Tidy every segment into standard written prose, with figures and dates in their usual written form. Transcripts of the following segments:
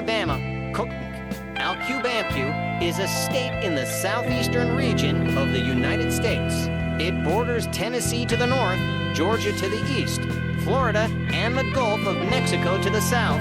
Alabama, Alcubampu, is a state in the southeastern region of the United States. It borders Tennessee to the north, Georgia to the east, Florida and the Gulf of Mexico to the south,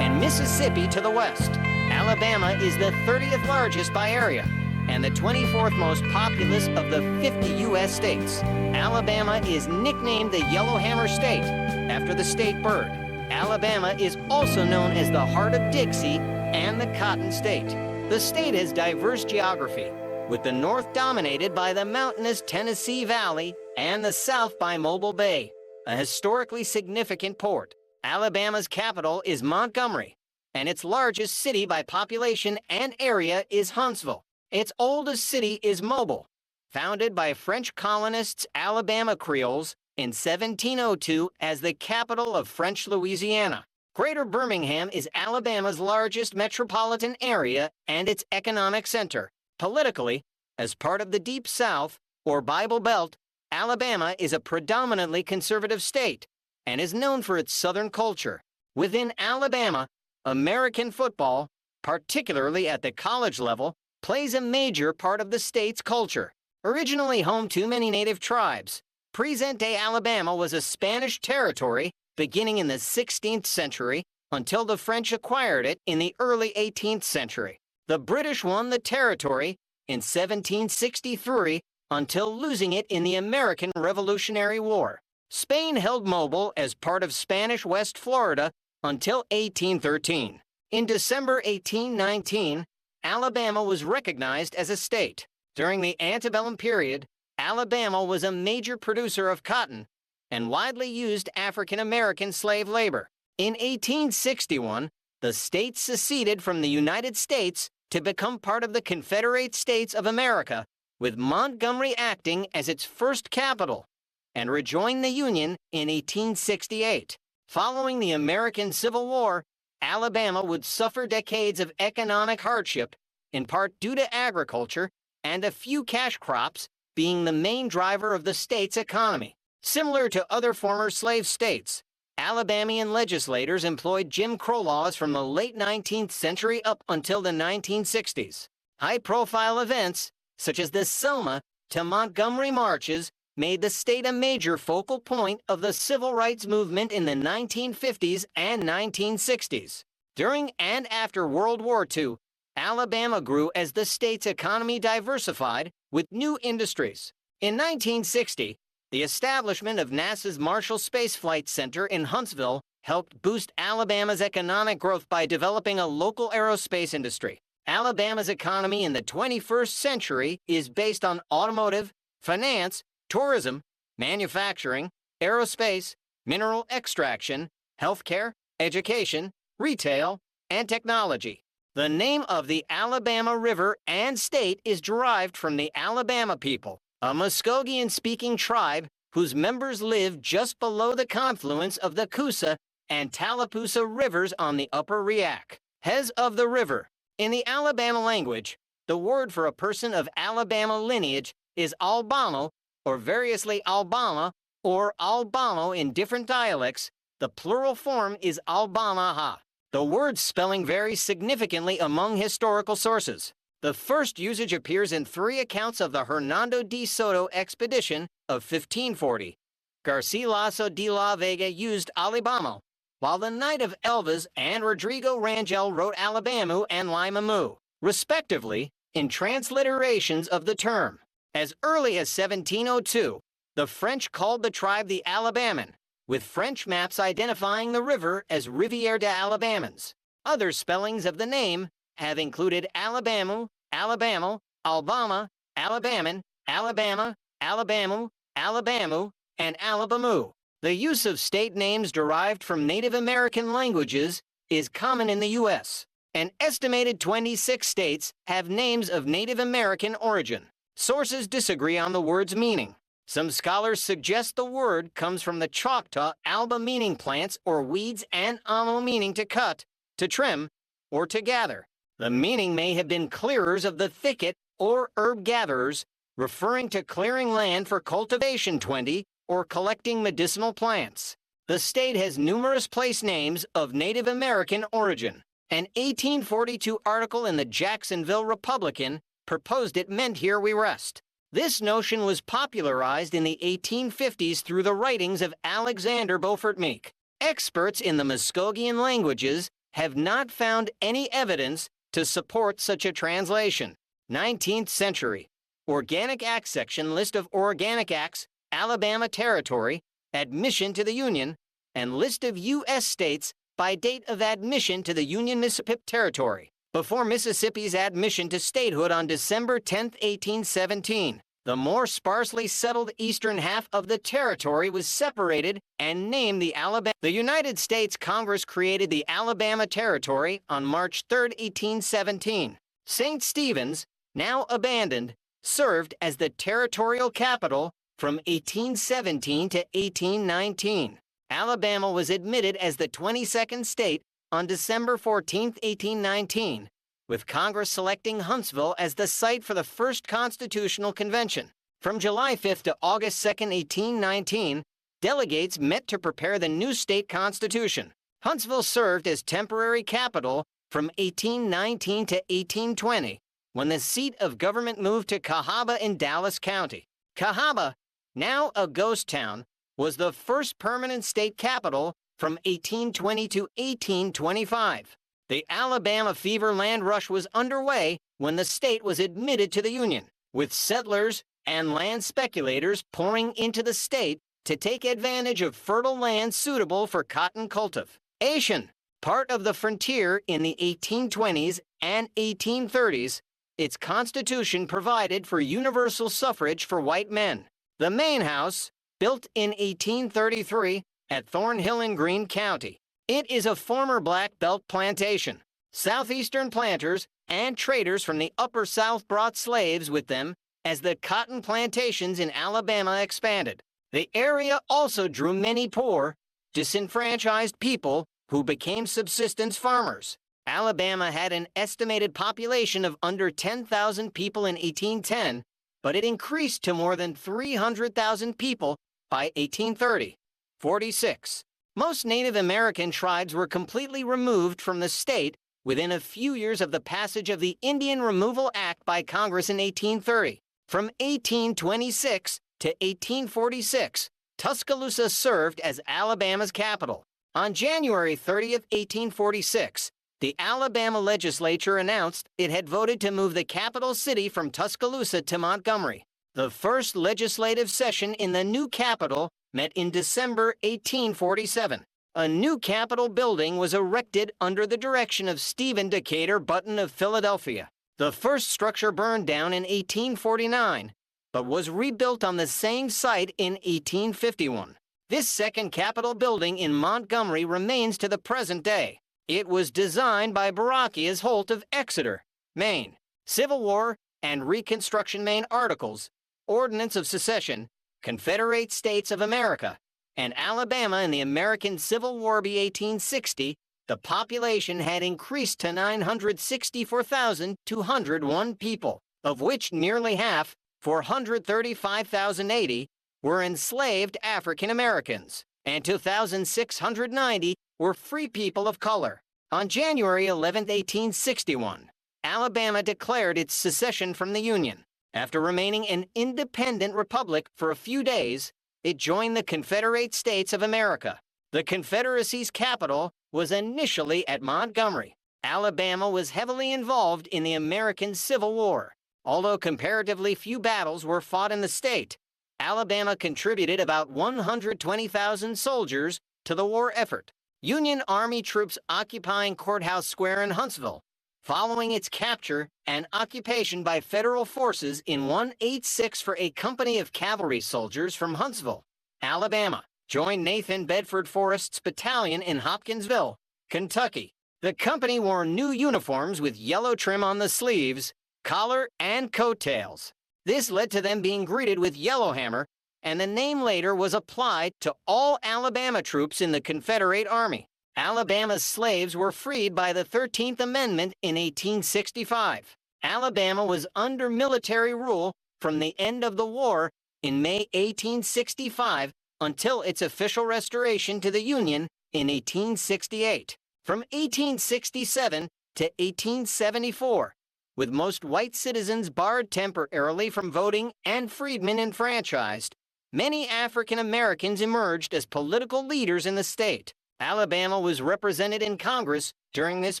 and Mississippi to the west. Alabama is the 30th largest by area and the 24th most populous of the 50 U.S. states. Alabama is nicknamed the Yellowhammer State after the state bird. Alabama is also known as the Heart of Dixie and the Cotton State. The state has diverse geography, with the north dominated by the mountainous Tennessee Valley and the south by Mobile Bay, a historically significant port. Alabama's capital is Montgomery, and its largest city by population and area is Huntsville. Its oldest city is Mobile, founded by French colonists Alabama Creoles in 1702 as the capital of French Louisiana. Greater Birmingham is Alabama's largest metropolitan area and its economic center. Politically, as part of the Deep South, or Bible Belt, Alabama is a predominantly conservative state and is known for its Southern culture. Within Alabama, American football, particularly at the college level, plays a major part of the state's culture. Originally home to many native tribes, present-day Alabama was a Spanish territory beginning in the 16th century until the French acquired it in the early 18th century. The British won the territory in 1763 until losing it in the American Revolutionary War. Spain held Mobile as part of Spanish West Florida until 1813. In December 1819, Alabama was recognized as a state. During the antebellum period, Alabama was a major producer of cotton and widely used African-American slave labor. In 1861, the state seceded from the United States to become part of the Confederate States of America, with Montgomery acting as its first capital, and rejoined the Union in 1868. Following the American Civil War, Alabama would suffer decades of economic hardship, in part due to agriculture and a few cash crops being the main driver of the state's economy. Similar to other former slave states, Alabamian legislators employed Jim Crow laws from the late 19th century up until the 1960s. High-profile events, such as the Selma to Montgomery marches, made the state a major focal point of the civil rights movement in the 1950s and 1960s. During and after World War II, Alabama grew as the state's economy diversified with new industries. In 1960, the establishment of NASA's Marshall Space Flight Center in Huntsville helped boost Alabama's economic growth by developing a local aerospace industry. Alabama's economy in the 21st century is based on automotive, finance, tourism, manufacturing, aerospace, mineral extraction, healthcare, education, retail, and technology. The name of the Alabama River and state is derived from the Alabama people, a Muskogean-speaking tribe whose members live just below the confluence of the Coosa and Tallapoosa rivers on the upper Riac. Hes of the river. In the Alabama language, the word for a person of Alabama lineage is Albano, or variously Albama, or Albano in different dialects. The plural form is Albanaha. The word's spelling varies significantly among historical sources. The first usage appears in 3 accounts of the Hernando de Soto expedition of 1540. Garcilaso de la Vega used Alibamo, while the Knight of Elvas and Rodrigo Rangel wrote Alabama and Limamu, respectively, in transliterations of the term. As early as 1702, the French called the tribe the Alabaman, with French maps identifying the river as Rivière des Alabamans. Other spellings of the name have included Alabamu, Alabama, Albama, Alabaman, Alabama, Alabamu, Alabamu, and Alabamu. The use of state names derived from Native American languages is common in the U.S. An estimated 26 states have names of Native American origin. Sources disagree on the word's meaning. Some scholars suggest the word comes from the Choctaw alba meaning plants or weeds and amo meaning to cut, to trim, or to gather. The meaning may have been clearers of the thicket or herb gatherers, referring to clearing land for cultivation 20 or collecting medicinal plants. The state has numerous place names of Native American origin. An 1842 article in the Jacksonville Republican proposed it meant here we rest. This notion was popularized in the 1850s through the writings of Alexander Beaufort Meek. Experts in the Muskogean languages have not found any evidence to support such a translation. 19th century. Organic Acts section, list of Organic Acts, Alabama Territory, admission to the Union, and list of U.S. states by date of admission to the Union Mississippi Territory. Before Mississippi's admission to statehood on December 10, 1817, the more sparsely settled eastern half of the territory was separated and named the Alabama. The United States Congress created the Alabama Territory on March 3, 1817. St. Stephen's, now abandoned, served as the territorial capital from 1817 to 1819. Alabama was admitted as the 22nd state on December 14, 1819, with Congress selecting Huntsville as the site for the first Constitutional Convention. From July 5 to August 2, 1819, delegates met to prepare the new state constitution. Huntsville served as temporary capital from 1819 to 1820, when the seat of government moved to Cahaba in Dallas County. Cahaba, now a ghost town, was the first permanent state capital from 1820 to 1825. The Alabama fever land rush was underway when the state was admitted to the Union, with settlers and land speculators pouring into the state to take advantage of fertile land suitable for cotton cultivation. Part of the frontier in the 1820s and 1830s, its constitution provided for universal suffrage for white men. The Maine House, built in 1833 at Thornhill in Greene County. It is a former Black Belt plantation. Southeastern planters and traders from the Upper South brought slaves with them as the cotton plantations in Alabama expanded. The area also drew many poor, disenfranchised people who became subsistence farmers. Alabama had an estimated population of under 10,000 people in 1810, but it increased to more than 300,000 people by 1830. 46. Most Native American tribes were completely removed from the state within a few years of the passage of the Indian Removal Act by Congress in 1830. From 1826 to 1846, Tuscaloosa served as Alabama's capital. On January 30, 1846, the Alabama legislature announced it had voted to move the capital city from Tuscaloosa to Montgomery. The first legislative session in the new capital met in December 1847. A new Capitol building was erected under the direction of Stephen Decatur Button of Philadelphia. The first structure burned down in 1849, but was rebuilt on the same site in 1851. This second Capitol building in Montgomery remains to the present day. It was designed by Barachias Holt of Exeter, Maine. Civil War and Reconstruction Maine articles, Ordinance of Secession, Confederate States of America, and Alabama in the American Civil War by 1860, the population had increased to 964,201 people, of which nearly half, 435,080, were enslaved African Americans, and 2,690 were free people of color. On January 11, 1861, Alabama declared its secession from the Union. After remaining an independent republic for a few days, it joined the Confederate States of America. The Confederacy's capital was initially at Montgomery. Alabama was heavily involved in the American Civil War. Although comparatively few battles were fought in the state, Alabama contributed about 120,000 soldiers to the war effort. Union Army troops occupying Courthouse Square in Huntsville, following its capture and occupation by federal forces in 186 for a company of cavalry soldiers from Huntsville, Alabama, joined Nathan Bedford Forrest's battalion in Hopkinsville, Kentucky. The company wore new uniforms with yellow trim on the sleeves, collar, and coattails. This led to them being greeted with Yellowhammer, and the name later was applied to all Alabama troops in the Confederate Army. Alabama's slaves were freed by the 13th Amendment in 1865. Alabama was under military rule from the end of the war in May 1865 until its official restoration to the Union in 1868. from 1867 to 1874, with most white citizens barred temporarily from voting and freedmen enfranchised. Many African Americans emerged as political leaders in the state. Alabama was represented in Congress during this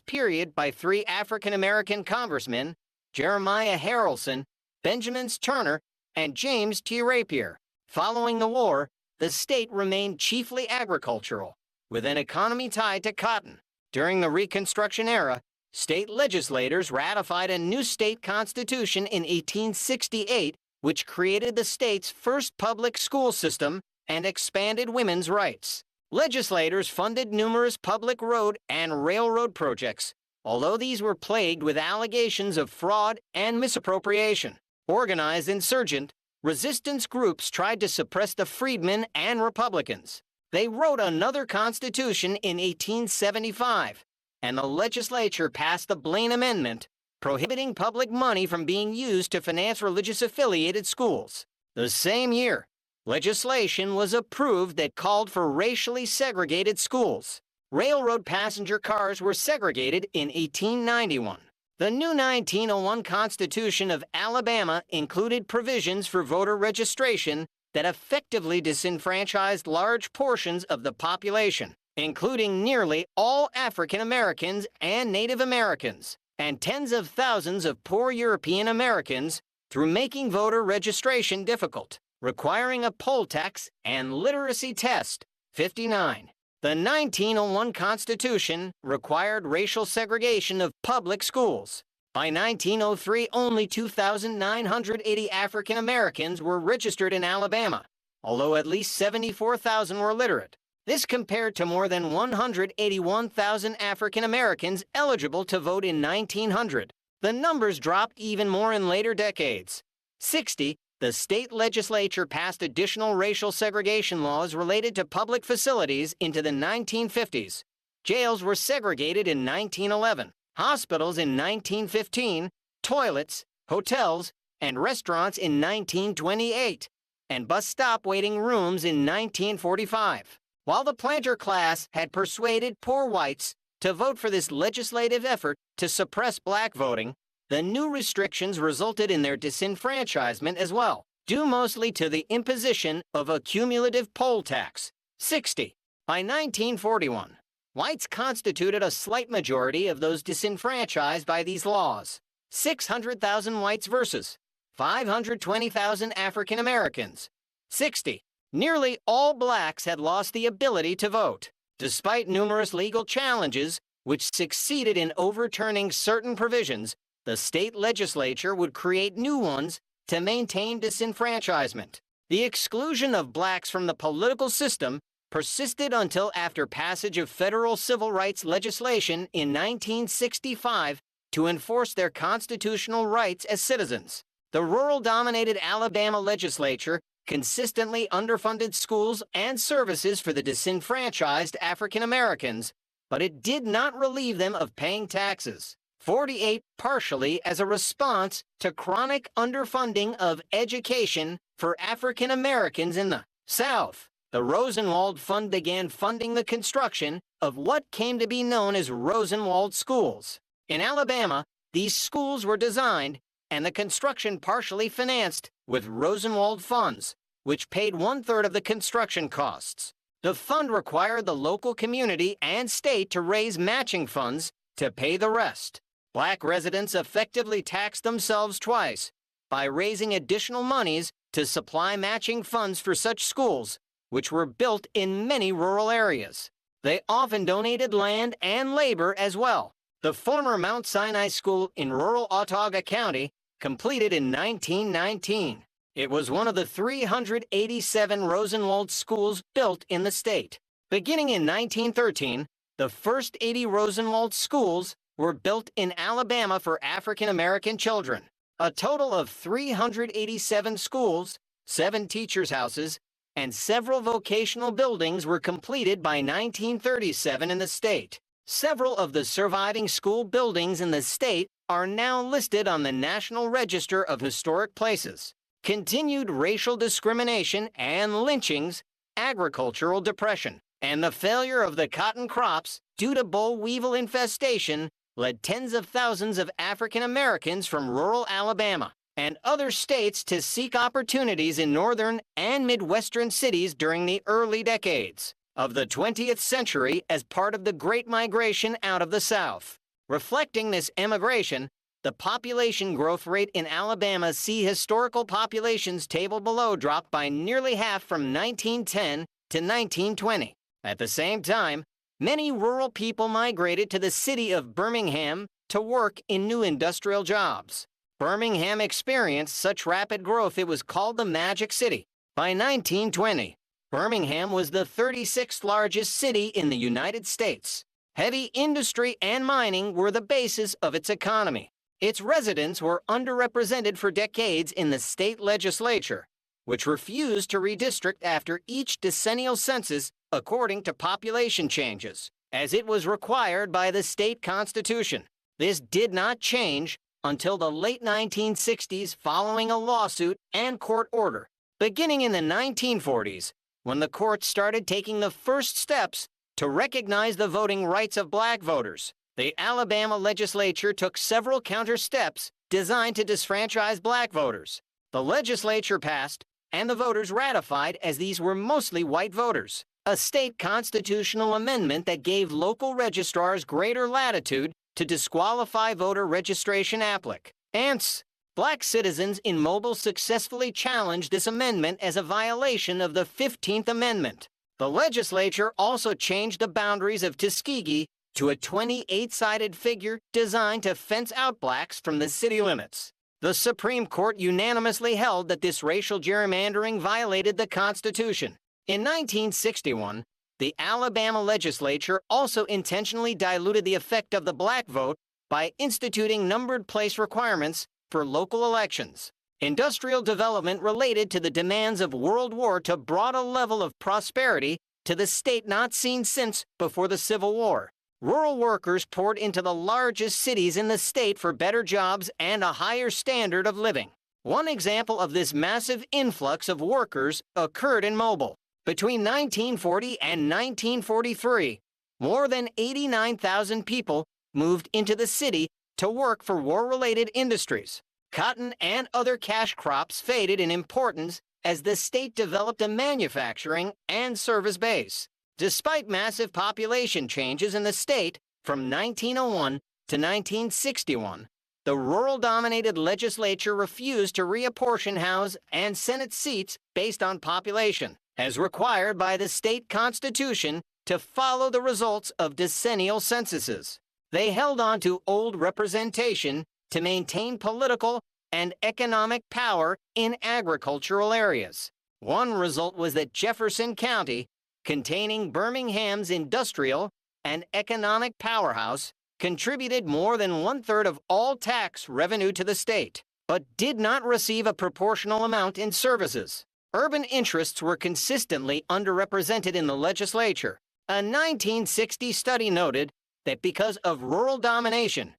period by 3 African American congressmen, Jeremiah Harrelson, Benjamin Turner, and James T. Rapier. Following the war, the state remained chiefly agricultural, with an economy tied to cotton. During the Reconstruction era, state legislators ratified a new state constitution in 1868, which created the state's first public school system and expanded women's rights. Legislators funded numerous public road and railroad projects, although these were plagued with allegations of fraud and misappropriation. Organized insurgent, resistance groups tried to suppress the freedmen and Republicans. They wrote another constitution in 1875, and the legislature passed the Blaine Amendment, prohibiting public money from being used to finance religious-affiliated schools. The same year, legislation was approved that called for racially segregated schools. Railroad passenger cars were segregated in 1891. The new 1901 Constitution of Alabama included provisions for voter registration that effectively disenfranchised large portions of the population, including nearly all African Americans and Native Americans, and tens of thousands of poor European Americans through making voter registration difficult, requiring a poll tax and literacy test. 59. The 1901 Constitution required racial segregation of public schools. By 1903, only 2,980 African Americans were registered in Alabama, although at least 74,000 were literate. This compared to more than 181,000 African Americans eligible to vote in 1900. The numbers dropped even more in later decades. 60. The state legislature passed additional racial segregation laws related to public facilities into the 1950s. Jails were segregated in 1911, hospitals in 1915, toilets, hotels, and restaurants in 1928, and bus stop waiting rooms in 1945. While the planter class had persuaded poor whites to vote for this legislative effort to suppress black voting, the new restrictions resulted in their disenfranchisement as well, due mostly to the imposition of a cumulative poll tax. 60. By 1941, whites constituted a slight majority of those disenfranchised by these laws. 600,000 whites versus 520,000 African Americans. 60. Nearly all blacks had lost the ability to vote, despite numerous legal challenges which succeeded in overturning certain provisions. The state legislature would create new ones to maintain disenfranchisement. The exclusion of blacks from the political system persisted until after passage of federal civil rights legislation in 1965 to enforce their constitutional rights as citizens. The rural-dominated Alabama legislature consistently underfunded schools and services for the disenfranchised African Americans, but it did not relieve them of paying taxes. 48. Partially as a response to chronic underfunding of education for African Americans in the South, the Rosenwald Fund began funding the construction of what came to be known as Rosenwald schools. In Alabama, these schools were designed and the construction partially financed with Rosenwald funds, which paid 1/3 of the construction costs. The fund required the local community and state to raise matching funds to pay the rest. Black residents effectively taxed themselves twice by raising additional monies to supply matching funds for such schools, which were built in many rural areas. They often donated land and labor as well. The former Mount Sinai School in rural Autauga County completed in 1919. It was one of the 387 Rosenwald schools built in the state. Beginning in 1913, the first 80 Rosenwald schools were built in Alabama for African American children. A total of 387 schools, 7 teachers' houses, and several vocational buildings were completed by 1937 in the state. Several of the surviving school buildings in the state are now listed on the National Register of Historic Places. Continued racial discrimination and lynchings, agricultural depression. And the failure of the cotton crops due to boll weevil infestation led tens of thousands of African Americans from rural Alabama and other states to seek opportunities in northern and midwestern cities during the early decades of the 20th century as part of the Great Migration out of the South. Reflecting this emigration, the population growth rate in Alabama, see historical populations table below, dropped by nearly half from 1910 to 1920. At the same time, many rural people migrated to the city of Birmingham to work in new industrial jobs. Birmingham experienced such rapid growth it was called the Magic City. By 1920, Birmingham was the 36th largest city in the United States. Heavy industry and mining were the basis of its economy. Its residents were underrepresented for decades in the state legislature, which refused to redistrict after each decennial census according to population changes, as it was required by the state constitution. This did not change until the late 1960s following a lawsuit and court order. Beginning in the 1940s, when the courts started taking the first steps to recognize the voting rights of black voters, the Alabama legislature took several counter steps designed to disfranchise black voters. The legislature passed, and the voters ratified, as these were mostly white voters, a state constitutional amendment that gave local registrars greater latitude to disqualify voter registration applicants. Black citizens in Mobile successfully challenged this amendment as a violation of the 15th Amendment. The legislature also changed the boundaries of Tuskegee to a 28-sided figure designed to fence out blacks from the city limits. The Supreme Court unanimously held that this racial gerrymandering violated the Constitution. In 1961, the Alabama legislature also intentionally diluted the effect of the black vote by instituting numbered place requirements for local elections. Industrial development related to the demands of World War II brought a level of prosperity to the state not seen since before the Civil War. Rural workers poured into the largest cities in the state for better jobs and a higher standard of living. One example of this massive influx of workers occurred in Mobile. Between 1940 and 1943, more than 89,000 people moved into the city to work for war-related industries. Cotton and other cash crops faded in importance as the state developed a manufacturing and service base. Despite massive population changes in the state from 1901 to 1961, the rural-dominated legislature refused to reapportion House and Senate seats based on population, as required by the state constitution to follow the results of decennial censuses. They held on to old representation to maintain political and economic power in agricultural areas. One result was that Jefferson County, containing Birmingham's industrial and economic powerhouse, contributed more than one-third of all tax revenue to the state, but did not receive a proportional amount in services. Urban interests were consistently underrepresented in the legislature. A 1960 study noted that because of rural domination,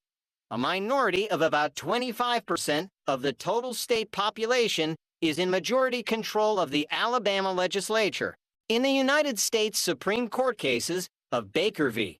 a minority of about 25% of the total state population is in majority control of the Alabama legislature. In the United States Supreme Court cases of Baker v.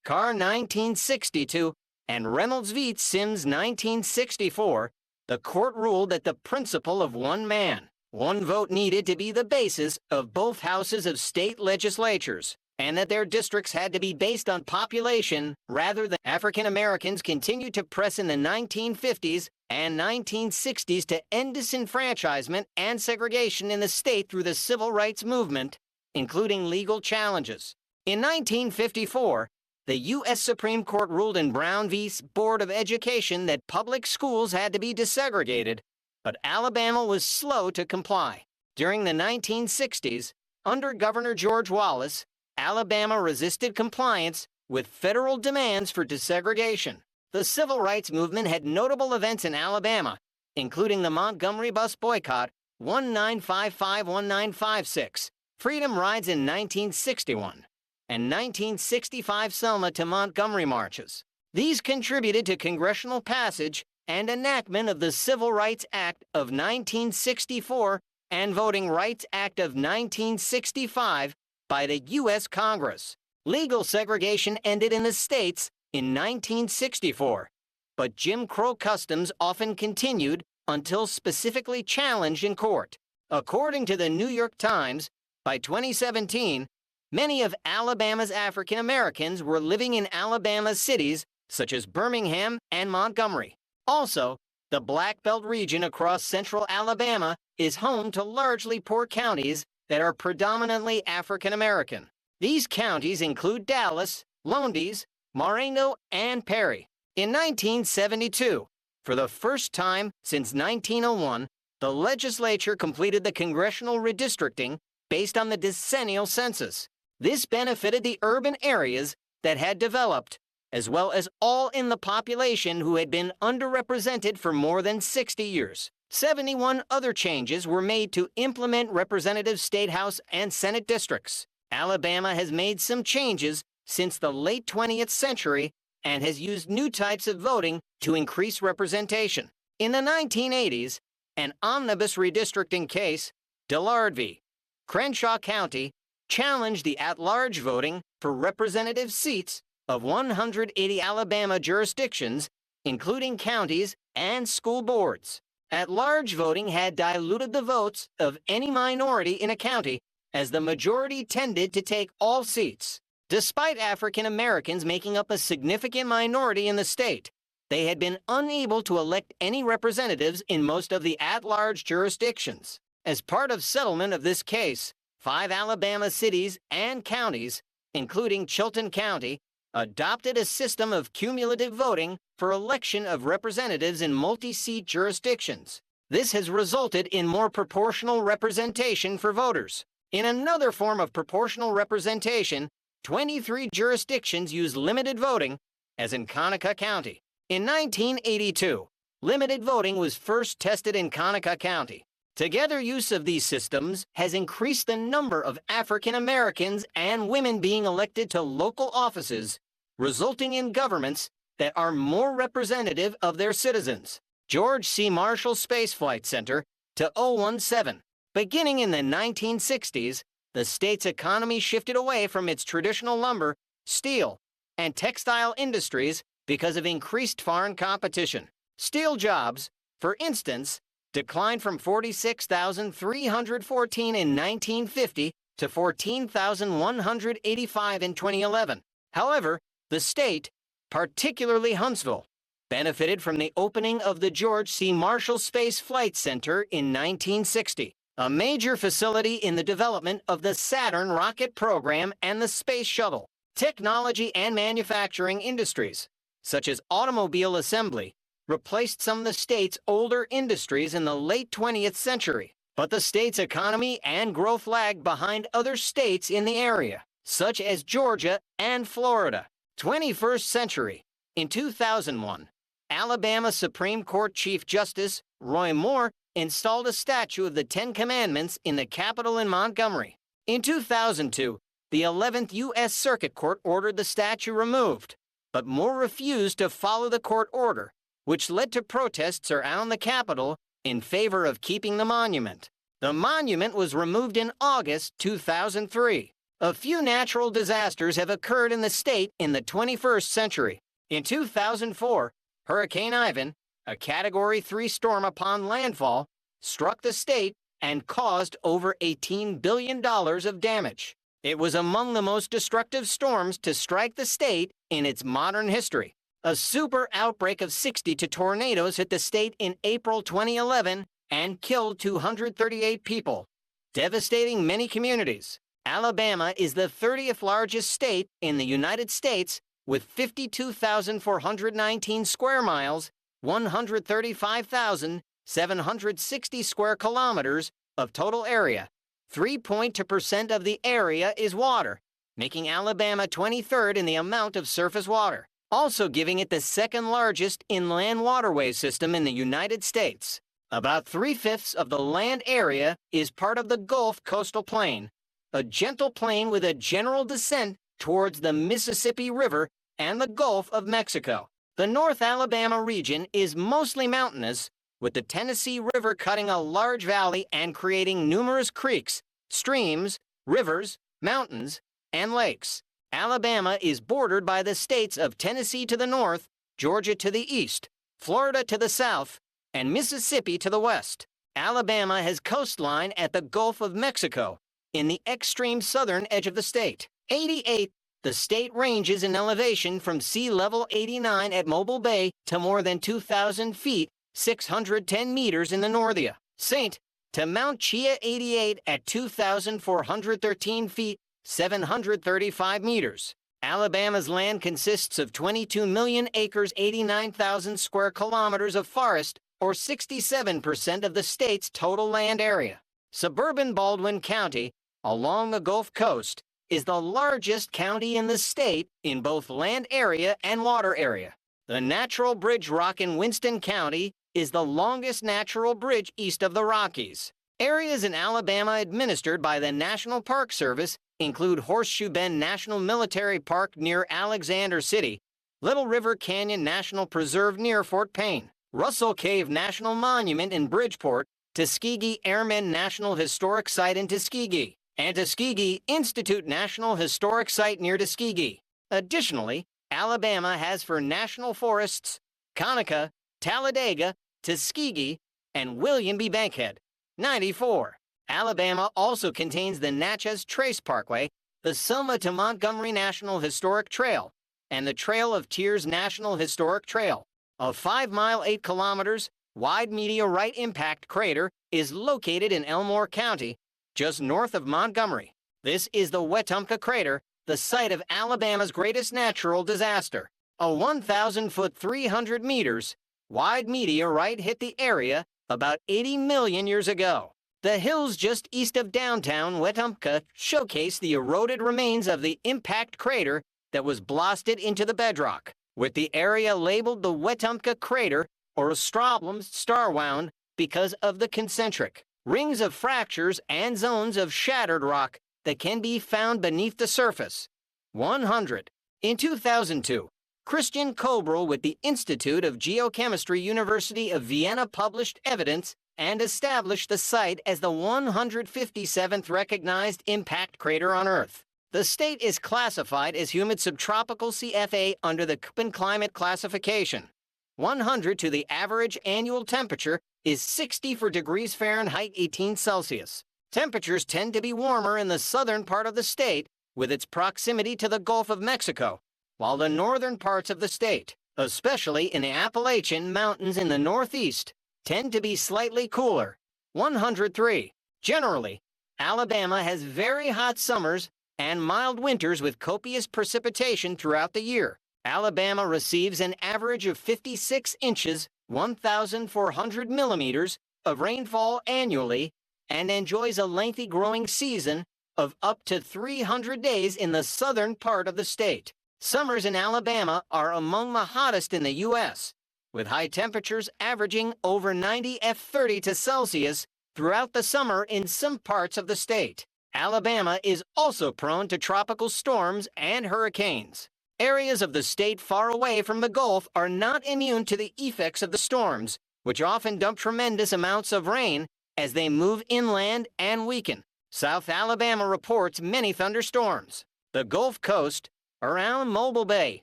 Carr 1962 and Reynolds v. Sims 1964, the court ruled that the principle of one man, one vote needed to be the basis of both houses of state legislatures, and that their districts had to be based on population rather than. African Americans continued to press in the 1950s and 1960s to end disenfranchisement and segregation in the state through the civil rights movement, including legal challenges. In 1954, the U.S. Supreme Court ruled in Brown v. Board of Education that public schools had to be desegregated, but Alabama was slow to comply. During the 1960s, under Governor George Wallace, Alabama resisted compliance with federal demands for desegregation. The civil rights movement had notable events in Alabama, including the Montgomery bus boycott, 1955-1956, Freedom Rides in 1961, and 1965 Selma to Montgomery marches. These contributed to congressional passage and enactment of the Civil Rights Act of 1964 and Voting Rights Act of 1965, by the U.S. Congress. Legal segregation ended in the states in 1964, but Jim Crow customs often continued until specifically challenged in court. According to the New York Times, by 2017, many of Alabama's African Americans were living in Alabama cities such as Birmingham and Montgomery. Also, the Black Belt region across central Alabama is home to largely poor counties that are predominantly African American. These counties include Dallas, Lowndes, Marengo, and Perry. In 1972, for the first time since 1901, the legislature completed the congressional redistricting based on the decennial census. This benefited the urban areas that had developed, as well as all in the population who had been underrepresented for more than 60 years. 71 other changes were made to implement representative state house and Senate districts. Alabama has made some changes since the late 20th century and has used new types of voting to increase representation. In the 1980s, an omnibus redistricting case, Delaware v. Crenshaw County, challenged the at-large voting for representative seats of 180 Alabama jurisdictions, including counties and school boards. At-large voting had diluted the votes of any minority in a county, as the majority tended to take all seats. Despite African Americans making up a significant minority in the state, they had been unable to elect any representatives in most of the at-large jurisdictions. As part of settlement of this case, 5 Alabama cities and counties, including Chilton County, adopted a system of cumulative voting for election of representatives in multi-seat jurisdictions. This has resulted in more proportional representation for voters. In another form of proportional representation, 23 jurisdictions use limited voting, as in Connecticut County. In 1982, limited voting was first tested in Connecticut County. Together, use of these systems has increased the number of African Americans and women being elected to local offices, resulting in governments that are more representative of their citizens. George C. Marshall Space Flight Center to 017. Beginning in the 1960s, the state's economy shifted away from its traditional lumber, steel, and textile industries because of increased foreign competition. Steel jobs, for instance, declined from 46,314 in 1950 to 14,185 in 2011. However, the state, particularly Huntsville, benefited from the opening of the George C. Marshall Space Flight Center in 1960, a major facility in the development of the Saturn rocket program and the space shuttle. Technology and manufacturing industries, such as automobile assembly, replaced some of the state's older industries in the late 20th century. But the state's economy and growth lagged behind other states in the area, such as Georgia and Florida. 21st century. In 2001, Alabama Supreme Court Chief Justice Roy Moore installed a statue of the Ten Commandments in the Capitol in Montgomery. In 2002, the 11th U.S. Circuit Court ordered the statue removed, but Moore refused to follow the court order, which led to protests around the Capitol in favor of keeping the monument. The monument was removed in August 2003. A few natural disasters have occurred in the state in the 21st century. In 2004, Hurricane Ivan, a Category 3 storm upon landfall, struck the state and caused over $18 billion of damage. It was among the most destructive storms to strike the state in its modern history. A super outbreak of 62 tornadoes hit the state in April 2011 and killed 238 people, devastating many communities. Alabama is the 30th largest state in the United States with 52,419 square miles, 135,760 square kilometers of total area. 3.2% of the area is water, making Alabama 23rd in the amount of surface water, also giving it the second largest inland waterway system in the United States. About 3/5 of the land area is part of the Gulf Coastal Plain, a gentle plain with a general descent towards the Mississippi River and the Gulf of Mexico. The North Alabama region is mostly mountainous, with the Tennessee River cutting a large valley and creating numerous creeks, streams, rivers, mountains, and lakes. Alabama is bordered by the states of Tennessee to the north, Georgia to the east, Florida to the south, and Mississippi to the west. Alabama has coastline at the Gulf of Mexico, in the extreme southern edge of the state. 88. The state ranges in elevation from sea level 89 at Mobile Bay to more than 2,000 feet, 610 meters in the Northia. St. to Mount Chia 88 at 2,413 feet, 735 meters. Alabama's land consists of 22 million acres, 89,000 square kilometers of forest, or 67% of the state's total land area. Suburban Baldwin County, along the Gulf Coast, is the largest county in the state in both land area and water area. The Natural Bridge Rock in Winston County is the longest natural bridge east of the Rockies. Areas in Alabama administered by the National Park Service include Horseshoe Bend National Military Park near Alexander City, Little River Canyon National Preserve near Fort Payne, Russell Cave National Monument in Bridgeport, Tuskegee Airmen National Historic Site in Tuskegee, and Tuskegee Institute National Historic Site near Tuskegee. Additionally, Alabama has for national forests Conecuh, Talladega, Tuskegee, and William B. Bankhead. 94. Alabama also contains the Natchez Trace Parkway, the Selma to Montgomery National Historic Trail, and the Trail of Tears National Historic Trail. A 5-mile, 8 kilometers wide meteorite impact crater is located in Elmore County, just north of Montgomery. This is the Wetumpka crater, the site of Alabama's greatest natural disaster. A 1,000-foot, 300 meters wide meteorite hit the area about 80 million years ago. The hills just east of downtown Wetumpka showcase the eroded remains of the impact crater that was blasted into the bedrock, with the area labeled the Wetumpka crater or Ostroblam star-wound because of the concentric rings of fractures and zones of shattered rock that can be found beneath the surface. 100. In 2002, Christian Kobrel with the Institute of Geochemistry, University of Vienna published evidence and established the site as the 157th recognized impact crater on Earth. The state is classified as humid subtropical CFA under the Köppen climate classification. 100 to the average annual temperature is 64 degrees Fahrenheit, 18 Celsius. Temperatures tend to be warmer in the southern part of the state with its proximity to the Gulf of Mexico, while the northern parts of the state, especially in the Appalachian Mountains in the northeast, tend to be slightly cooler. 103. Generally, Alabama has very hot summers and mild winters with copious precipitation throughout the year. Alabama receives an average of 56 inches, 1,400 millimeters, of rainfall annually and enjoys a lengthy growing season of up to 300 days in the southern part of the state. Summers in Alabama are among the hottest in the U.S., with high temperatures averaging over 90 F30 Celsius throughout the summer in some parts of the state. Alabama is also prone to tropical storms and hurricanes. Areas of the state far away from the Gulf are not immune to the effects of the storms, which often dump tremendous amounts of rain as they move inland and weaken. South Alabama reports many thunderstorms. The Gulf Coast, around Mobile Bay,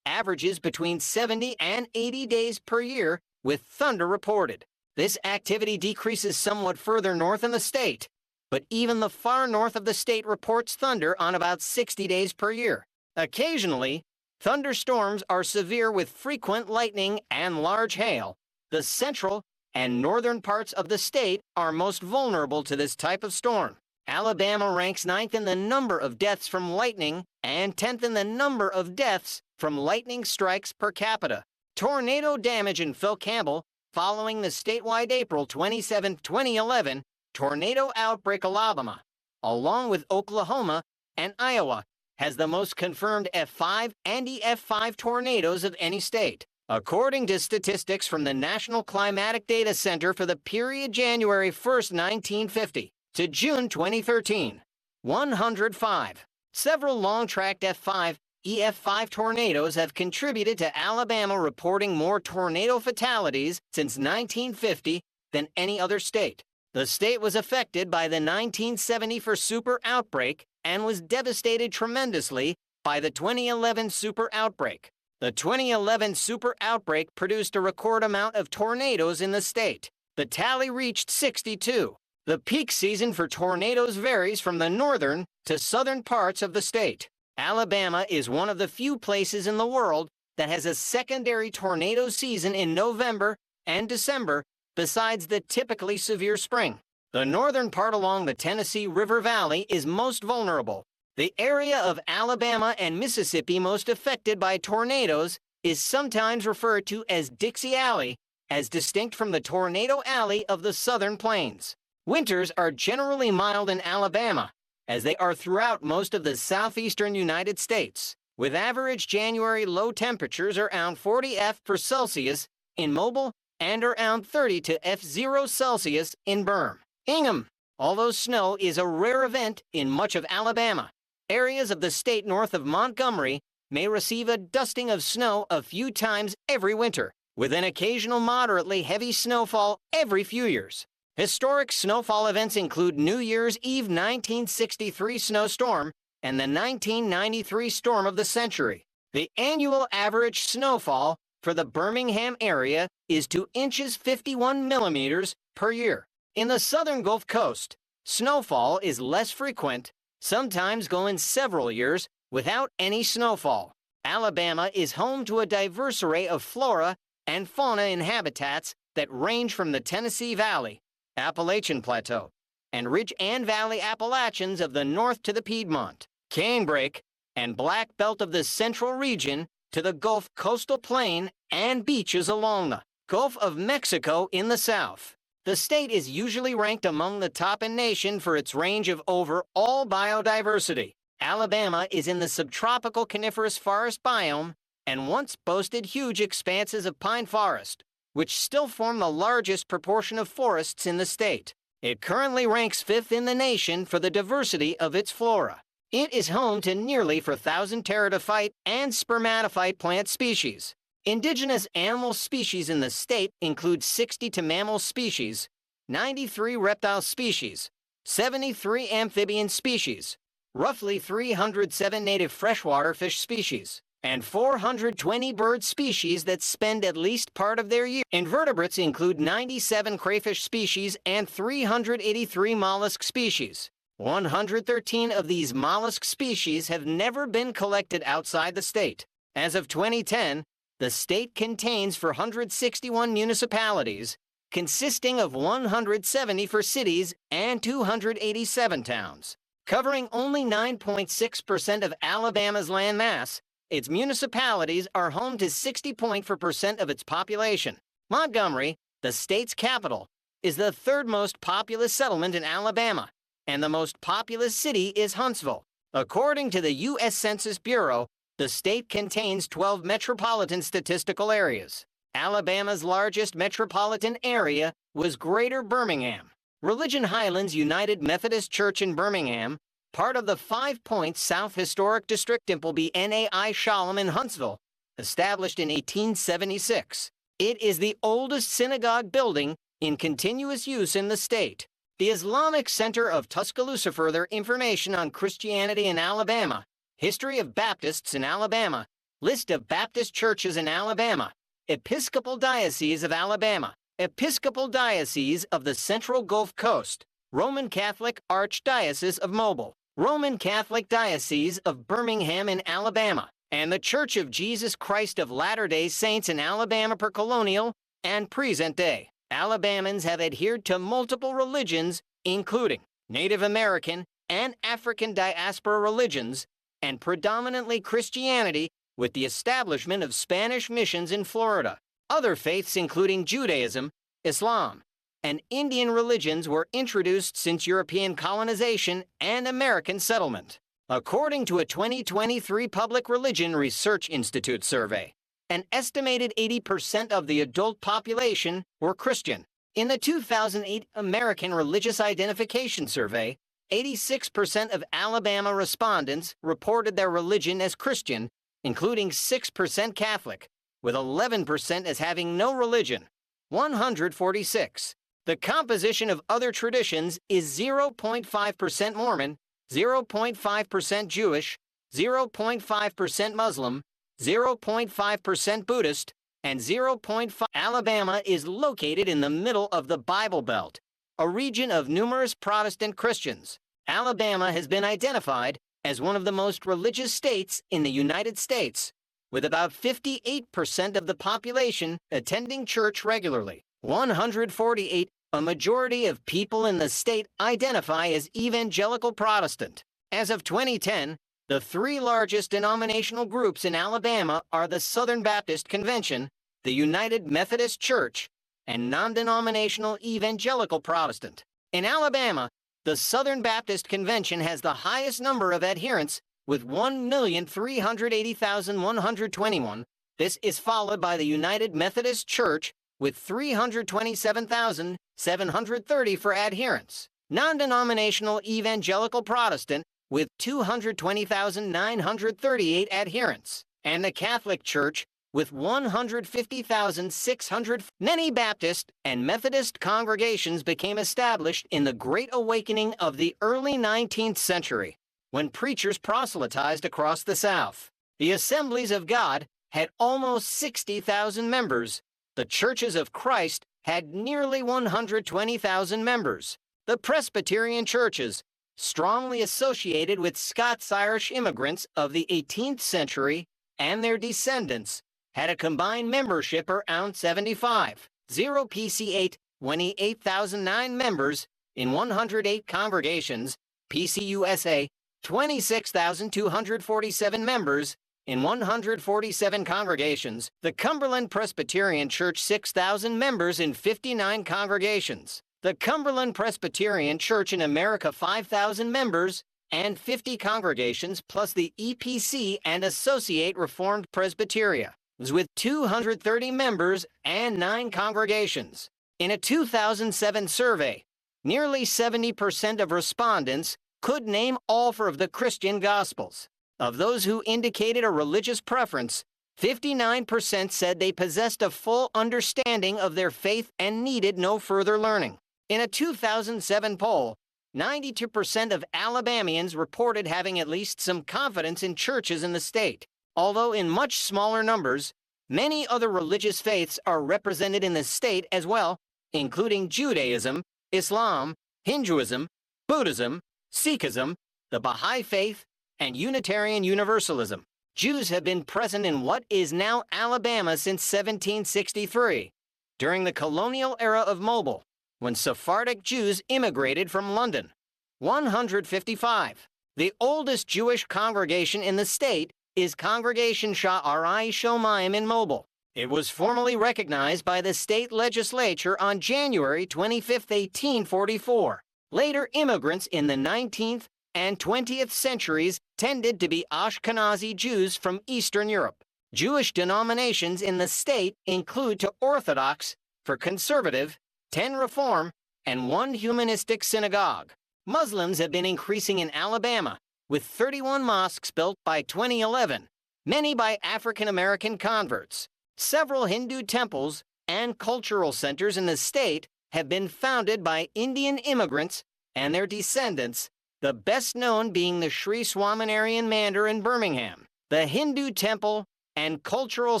averages between 70 and 80 days per year with thunder reported. This activity decreases somewhat further north in the state, but even the far north of the state reports thunder on about 60 days per year. Occasionally, thunderstorms are severe with frequent lightning and large hail. The central and northern parts of the state are most vulnerable to this type of storm. Alabama ranks 9th in the number of deaths from lightning and 10th in the number of deaths from lightning strikes per capita. Tornado damage in Phil Campbell following the statewide April 27, 2011 tornado outbreak. Alabama, along with Oklahoma and Iowa, has the most confirmed F5 and EF5 tornadoes of any state. According to statistics from the National Climatic Data Center for the period January 1, 1950 to June 2013, 105. Several long-tracked F5, EF5 tornadoes have contributed to Alabama reporting more tornado fatalities since 1950 than any other state. The state was affected by the 1970 super outbreak and was devastated tremendously by the 2011 super outbreak. The 2011 super outbreak produced a record amount of tornadoes in the state. The tally reached 62. The peak season for tornadoes varies from the northern to southern parts of the state. Alabama is one of the few places in the world that has a secondary tornado season in November and December, besides the typically severe spring. The northern part along the Tennessee River Valley is most vulnerable. The area of Alabama and Mississippi most affected by tornadoes is sometimes referred to as Dixie Alley, as distinct from the Tornado Alley of the Southern Plains. Winters are generally mild in Alabama, as they are throughout most of the southeastern United States, with average January low temperatures around 40 F per Celsius in Mobile and around 30 to F0 Celsius in Birmingham. Although snow is a rare event in much of Alabama, areas of the state north of Montgomery may receive a dusting of snow a few times every winter, with an occasional moderately heavy snowfall every few years. Historic snowfall events include New Year's Eve 1963 snowstorm and the 1993 storm of the century. The annual average snowfall for the Birmingham area is 2 inches 51 millimeters per year. In the southern Gulf Coast, snowfall is less frequent, sometimes going several years without any snowfall. Alabama is home to a diverse array of flora and fauna in habitats that range from the Tennessee Valley, Appalachian Plateau, and Ridge and Valley Appalachians of the north to the Piedmont, Canebrake, and Black Belt of the central region to the Gulf coastal plain and beaches along the Gulf of Mexico in the south. The state is usually ranked among the top in nation for its range of overall biodiversity. Alabama is in the subtropical coniferous forest biome and once boasted huge expanses of pine forest, which still form the largest proportion of forests in the state. It currently ranks 5th in the nation for the diversity of its flora. It is home to nearly 4,000 pteridophyte and spermatophyte plant species. Indigenous animal species in the state include 60 mammal species, 93 reptile species, 73 amphibian species, roughly 307 native freshwater fish species, and 420 bird species that spend at least part of their year. Invertebrates include 97 crayfish species and 383 mollusk species. 113 of these mollusk species have never been collected outside the state. As of 2010, the state contains 461 municipalities, consisting of 170 for cities and 287 towns. Covering only 9.6% of Alabama's land mass, its municipalities are home to 60.4% of its population. Montgomery, the state's capital, is the third most populous settlement in Alabama, and the most populous city is Huntsville. According to the U.S. Census Bureau, the state contains 12 metropolitan statistical areas. Alabama's largest metropolitan area was Greater Birmingham. Religion Highlands United Methodist Church in Birmingham, part of the 5 Points South Historic District Dimpleby NAI Shalom in Huntsville, established in 1876. It is the oldest synagogue building in continuous use in the state. The Islamic Center of Tuscaloosa. Further information on Christianity in Alabama, History of Baptists in Alabama, List of Baptist churches in Alabama, Episcopal Diocese of Alabama, Episcopal Diocese of the Central Gulf Coast, Roman Catholic Archdiocese of Mobile, Roman Catholic Diocese of Birmingham in Alabama, and the Church of Jesus Christ of Latter-day Saints in Alabama per colonial and present day. Alabamans have adhered to multiple religions, including Native American and African diaspora religions, and predominantly Christianity, with the establishment of Spanish missions in Florida. Other faiths, including Judaism, Islam, and Indian religions, were introduced since European colonization and American settlement. According to a 2023 Public Religion Research Institute survey, an estimated 80% of the adult population were Christian. In the 2008 American Religious Identification Survey, 86% of Alabama respondents reported their religion as Christian, including 6% Catholic, with 11% as having no religion. 146 The composition of other traditions is 0.5% Mormon, 0.5% Jewish, 0.5% Muslim, 0.5% Buddhist, and 0.5%. Alabama is located in the middle of the Bible Belt, a region of numerous Protestant Christians. Alabama has been identified as one of the most religious states in the United States, with about 58% of the population attending church regularly. 148, a majority of people in the state identify as evangelical Protestant. As of 2010, the three largest denominational groups in Alabama are the Southern Baptist Convention, the United Methodist Church, and non-denominational evangelical Protestant. In Alabama, the Southern Baptist Convention has the highest number of adherents with 1,380,121. This is followed by the United Methodist Church with 327,730 for adherents. Non-denominational evangelical Protestant with 220,938 adherents. And the Catholic Church with 150,600. Many Baptist and Methodist congregations became established in the Great Awakening of the early 19th century, when preachers proselytized across the South. The Assemblies of God had almost 60,000 members. The Churches of Christ had nearly 120,000 members. The Presbyterian churches, strongly associated with Scots-Irish immigrants of the 18th century and their descendants, had a combined membership around 75. 0 PC8, 28,009 members in 108 congregations. PCUSA, 26,247 members in 147 congregations. The Cumberland Presbyterian Church, 6,000 members in 59 congregations. The Cumberland Presbyterian Church in America, 5,000 members and 50 congregations, plus the EPC and Associate Reformed Presbyteria, with 230 members and 9 congregations. In a 2007 survey, nearly 70% of respondents could name all 4 of the Christian Gospels. Of those who indicated a religious preference, 59% said they possessed a full understanding of their faith and needed no further learning. In a 2007 poll, 92% of Alabamians reported having at least some confidence in churches in the state. Although in much smaller numbers, many other religious faiths are represented in the state as well, including Judaism, Islam, Hinduism, Buddhism, Sikhism, the Baha'i Faith, and Unitarian Universalism. Jews have been present in what is now Alabama since 1763, during the colonial era of Mobile, when Sephardic Jews immigrated from London. 155. The oldest Jewish congregation in the state is Congregation Sha'arai Shomayim in Mobile. It was formally recognized by the state legislature on January 25, 1844. Later immigrants in the 19th and 20th centuries tended to be Ashkenazi Jews from Eastern Europe. Jewish denominations in the state include 2 Orthodox, for conservative, 10 Reform, and 1 humanistic synagogue. Muslims have been increasing in Alabama, with 31 mosques built by 2011, many by African American converts. Several Hindu temples and cultural centers in the state have been founded by Indian immigrants and their descendants, the best known being the Sri Swaminarayan Mandir in Birmingham, the Hindu Temple and Cultural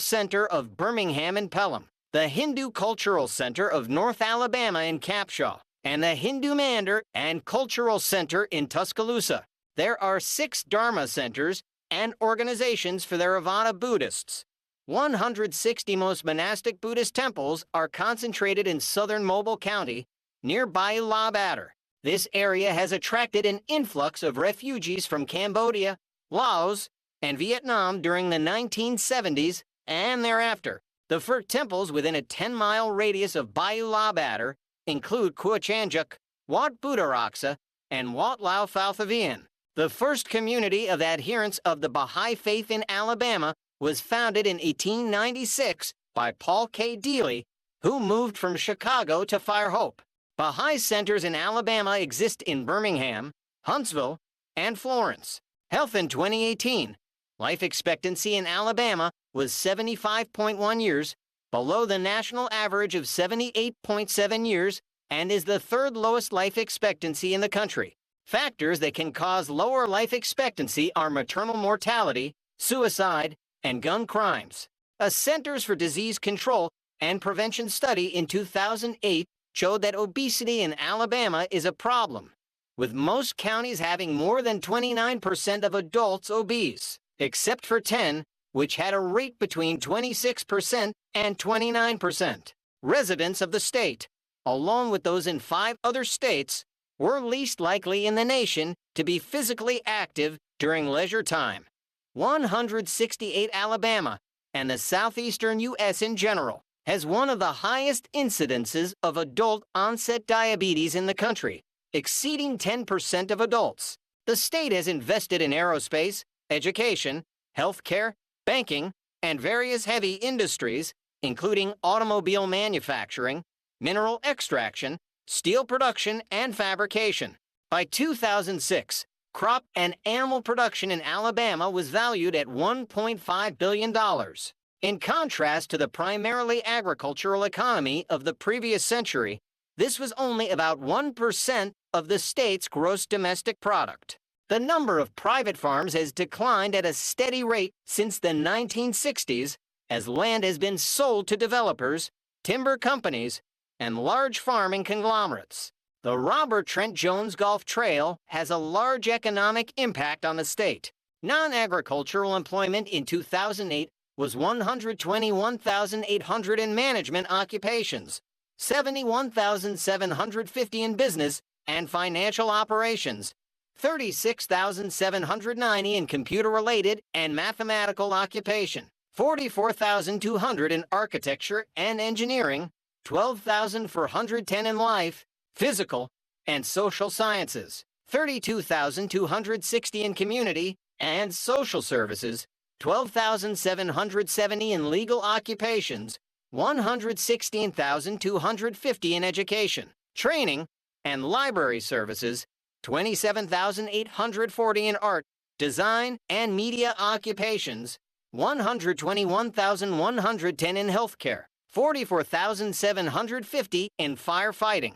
Center of Birmingham and Pelham, the Hindu Cultural Center of North Alabama in Capshaw, and the Hindu Mandir and Cultural Center in Tuscaloosa. There are 6 Dharma centers and organizations for Theravada Buddhists. 160 most monastic Buddhist temples are concentrated in southern Mobile County, near Bayou La Batter. This area has attracted an influx of refugees from Cambodia, Laos, and Vietnam during the 1970s and thereafter. The 4 temples within a 10-mile radius of Bayou La Batter include Kuachanjuk, Wat Buddharaksa, and Wat Lao Falthavian. The first community of adherents of the Baha'i Faith in Alabama was founded in 1896 by Paul K. Deely, who moved from Chicago to Fairhope. Baha'i centers in Alabama exist in Birmingham, Huntsville, and Florence. Health in 2018. Life expectancy in Alabama was 75.1 years, below the national average of 78.7 years, and is the third lowest life expectancy in the country. Factors that can cause lower life expectancy are maternal mortality, suicide, and gun crimes. A Centers for Disease Control and Prevention study in 2008 showed that obesity in Alabama is a problem, with most counties having more than 29% of adults obese, except for 10, which had a rate between 26% and 29%. Residents of the state, along with those in 5 other states, were least likely in the nation to be physically active during leisure time. 168 Alabama, and the southeastern U.S. in general, has one of the highest incidences of adult-onset diabetes in the country, exceeding 10% of adults. The state has invested in aerospace, education, healthcare, banking, and various heavy industries, including automobile manufacturing, mineral extraction, steel production, and fabrication. By 2006, crop and animal production in Alabama was valued at $1.5 billion. In contrast to the primarily agricultural economy of the previous century, this was only about 1% of the state's gross domestic product. The number of private farms has declined at a steady rate since the 1960s, as land has been sold to developers, timber companies, and large farming conglomerates. The Robert Trent Jones Golf Trail has a large economic impact on the state. Non-agricultural employment in 2008 was 121,800 in management occupations, 71,750 in business and financial operations, 36,790 in computer-related and mathematical occupation, 44,200 in architecture and engineering, 12,410 in life, physical, and social sciences, 32,260 in community and social services, 12,770 in legal occupations, 116,250 in education, training, and library services, 27,840 in art, design, and media occupations, 121,110 in healthcare, 44,750 in firefighting.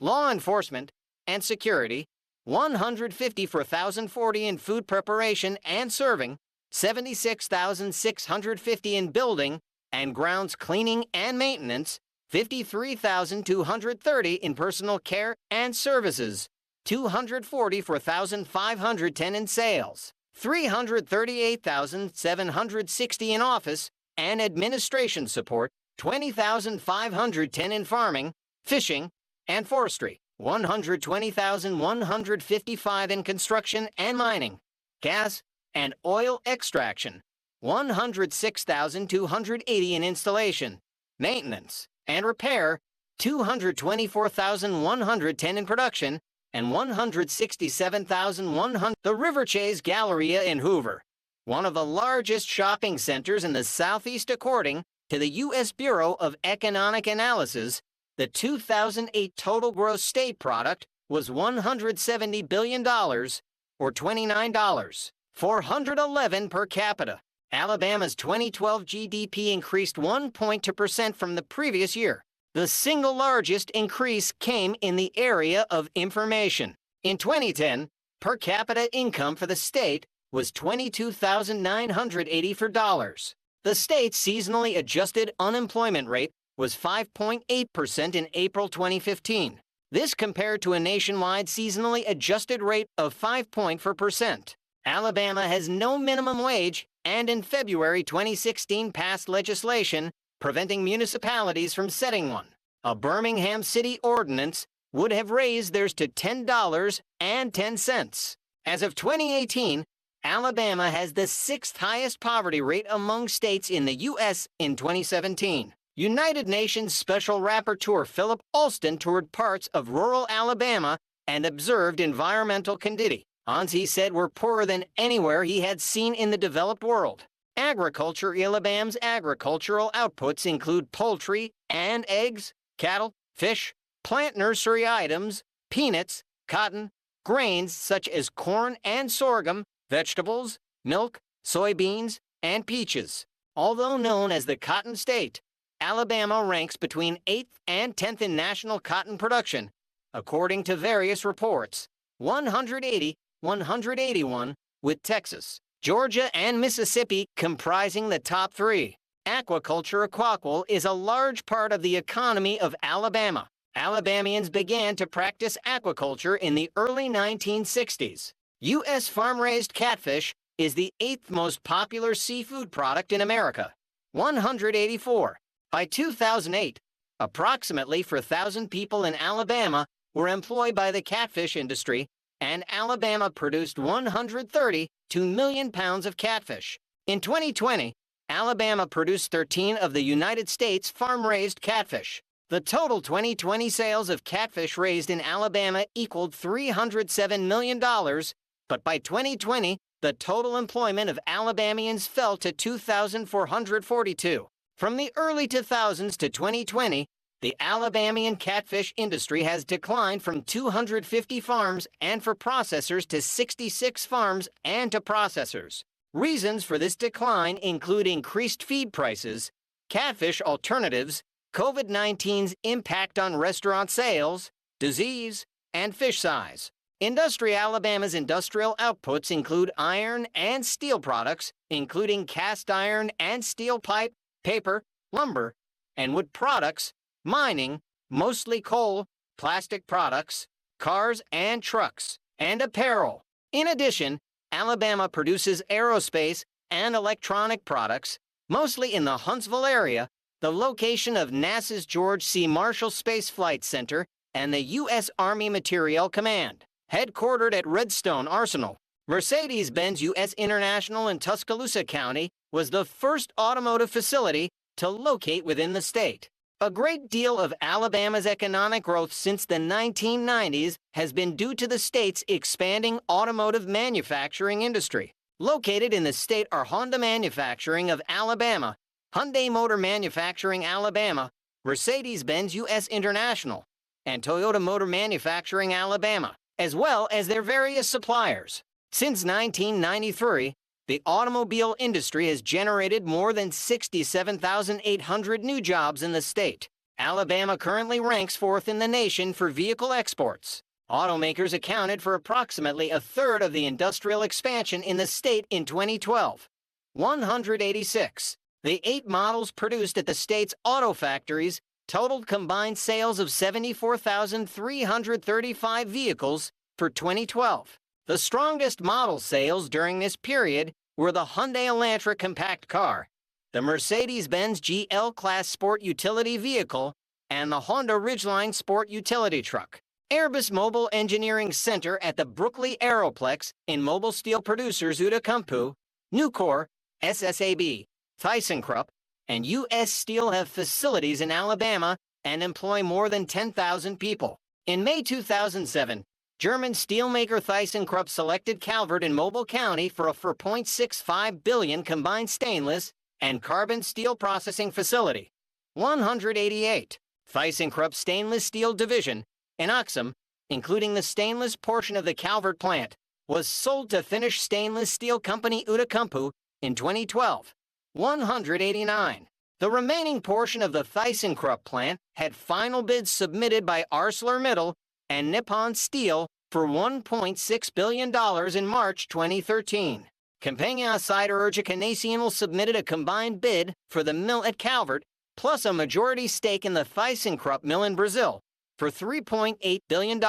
Law enforcement and security, 154,040 in food preparation and serving, 76,650 in building and grounds cleaning and maintenance, 53,230 in personal care and services, 244,510 in sales, 338,760 in office and administration support, 20,510 in farming, fishing, and forestry, 120,155 in construction and mining, gas and oil extraction, 106,280 in installation, maintenance, and repair, 224,110 in production, and 167,100. The River Chase Galleria in Hoover, one of the largest shopping centers in the Southeast according to the U.S. Bureau of Economic Analysis, the 2008 total gross state product was $170 billion, or $29,411 per capita. Alabama's 2012 GDP increased 1.2% from the previous year. The single largest increase came in the area of information. In 2010, per capita income for the state was $22,984. The state's seasonally adjusted unemployment rate was 5.8% in April 2015. This compared to a nationwide seasonally adjusted rate of 5.4%. Alabama has no minimum wage, and in February 2016 passed legislation preventing municipalities from setting one. A Birmingham City ordinance would have raised theirs to $10.10. As of 2018, Alabama has the 6th highest poverty rate among states in the U.S. in 2017. United Nations Special Rapporteur Philip Alston toured parts of rural Alabama and observed environmental conditions he said were poorer than anywhere he had seen in the developed world. Agriculture. Alabama's agricultural outputs include poultry and eggs, cattle, fish, plant nursery items, peanuts, cotton, grains such as corn and sorghum, vegetables, milk, soybeans, and peaches. Although known as the Cotton State, Alabama ranks between 8th and 10th in national cotton production, according to various reports, 180, 181, with Texas, Georgia, and Mississippi comprising the top 3. Aquaculture is a large part of the economy of Alabama. Alabamians began to practice aquaculture in the early 1960s. U.S. farm-raised catfish is the 8th most popular seafood product in America, 184. By 2008, approximately 4,000 people in Alabama were employed by the catfish industry, and Alabama produced 132 million pounds of catfish. In 2020, Alabama produced 13 of the United States farm-raised catfish. The total 2020 sales of catfish raised in Alabama equaled $307 million, but by 2020, the total employment of Alabamians fell to 2,442. From the early 2000s to 2020, the Alabamian catfish industry has declined from 250 farms and for processors to 66 farms and to processors. Reasons for this decline include increased feed prices, catfish alternatives, COVID-19's impact on restaurant sales, disease, and fish size. Alabama's industrial outputs include iron and steel products, including cast iron and steel pipe, paper, lumber, and wood products, mining, mostly coal, plastic products, cars and trucks, and apparel. In addition, Alabama produces aerospace and electronic products, mostly in the Huntsville area, the location of NASA's George C. Marshall Space Flight Center and the U.S. Army Materiel Command. Headquartered at Redstone Arsenal, Mercedes-Benz U.S. International in Tuscaloosa County was the first automotive facility to locate within the state. A great deal of Alabama's economic growth since the 1990s has been due to the state's expanding automotive manufacturing industry. Located in the state are Honda Manufacturing of Alabama, Hyundai Motor Manufacturing Alabama, Mercedes-Benz U.S. International, and Toyota Motor Manufacturing Alabama, as well as their various suppliers. Since 1993, the automobile industry has generated more than 67,800 new jobs in the state. Alabama currently ranks 4th in the nation for vehicle exports. Automakers accounted for approximately a third of the industrial expansion in the state in 2012. 186. The 8 models produced at the state's auto factories totaled combined sales of 74,335 vehicles for 2012. The strongest model sales during this period were the Hyundai Elantra compact car, the Mercedes-Benz GL Class Sport Utility Vehicle, and the Honda Ridgeline Sport Utility Truck. Airbus Mobile Engineering Center at the Brooklyn Aeroplex in mobile steel producers Outokumpu, Nucor, SSAB, ThyssenKrupp, and U.S. Steel have facilities in Alabama and employ more than 10,000 people. In May 2007, German steelmaker ThyssenKrupp selected Calvert in Mobile County for a $4.65 billion combined stainless and carbon steel processing facility. 188. ThyssenKrupp Stainless Steel Division in Oxum, including the stainless portion of the Calvert plant, was sold to Finnish stainless steel company Outokumpu in 2012. 189. The remaining portion of the ThyssenKrupp plant had final bids submitted by ArcelorMittal and Nippon Steel for $1.6 billion in March 2013. Compagnia Siderurgica Nacional submitted a combined bid for the mill at Calvert, plus a majority stake in the ThyssenKrupp mill in Brazil, for $3.8 billion.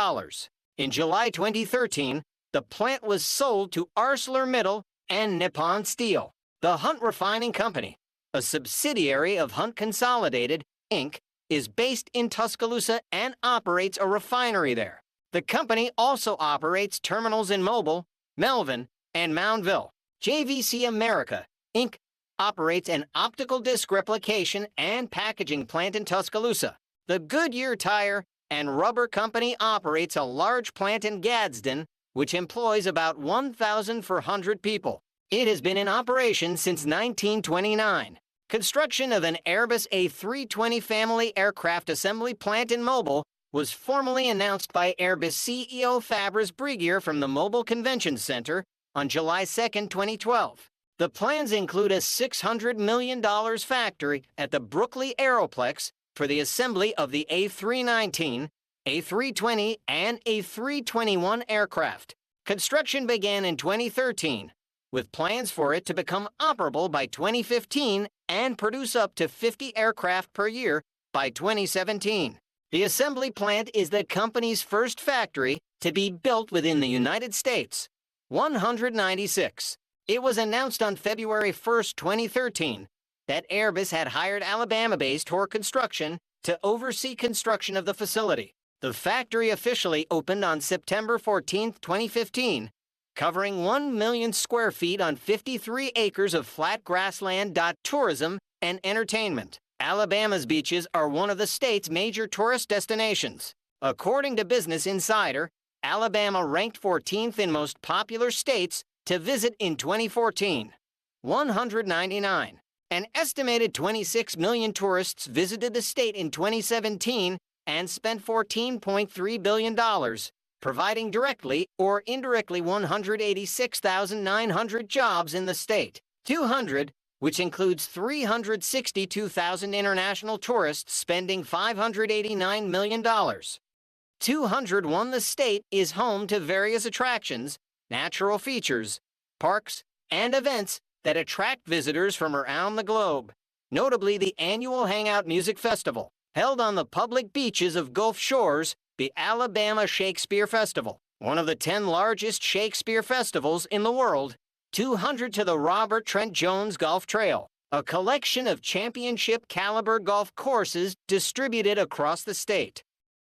In July 2013, the plant was sold to ArcelorMittal and Nippon Steel. The Hunt Refining Company, a subsidiary of Hunt Consolidated, Inc., is based in Tuscaloosa and operates a refinery there. The company also operates terminals in Mobile, Melvin, and Moundville. JVC America, Inc. operates an optical disc replication and packaging plant in Tuscaloosa. The Goodyear Tire and Rubber Company operates a large plant in Gadsden, which employs about 1,400 people. It has been in operation since 1929. Construction of an Airbus A320 family aircraft assembly plant in Mobile was formally announced by Airbus CEO Fabrice Breguier from the Mobile Convention Center on July 2, 2012. The plans include a $600 million factory at the Brooklyn Aeroplex for the assembly of the A319, A320, and A321 aircraft. Construction began in 2013, with plans for it to become operable by 2015 and produce up to 50 aircraft per year by 2017. The assembly plant is the company's first factory to be built within the United States. 196. It was announced on February 1, 2013, that Airbus had hired Alabama-based Tor Construction to oversee construction of the facility. The factory officially opened on September 14, 2015, covering 1 million square feet on 53 acres of flat grassland. Tourism and entertainment. Alabama's beaches are one of the state's major tourist destinations. According to Business Insider, Alabama ranked 14th in most popular states to visit in 2014. 199. An estimated 26 million tourists visited the state in 2017 and spent $14.3 billion, providing directly or indirectly 186,900 jobs in the state. 200, which includes 362,000 international tourists spending $589 million. 201. The state is home to various attractions, natural features, parks, and events that attract visitors from around the globe, notably the annual Hangout Music Festival, held on the public beaches of Gulf Shores, the Alabama Shakespeare Festival, one of the 10 largest Shakespeare festivals in the world. 200. To the Robert Trent Jones Golf Trail, a collection of championship-caliber golf courses distributed across the state.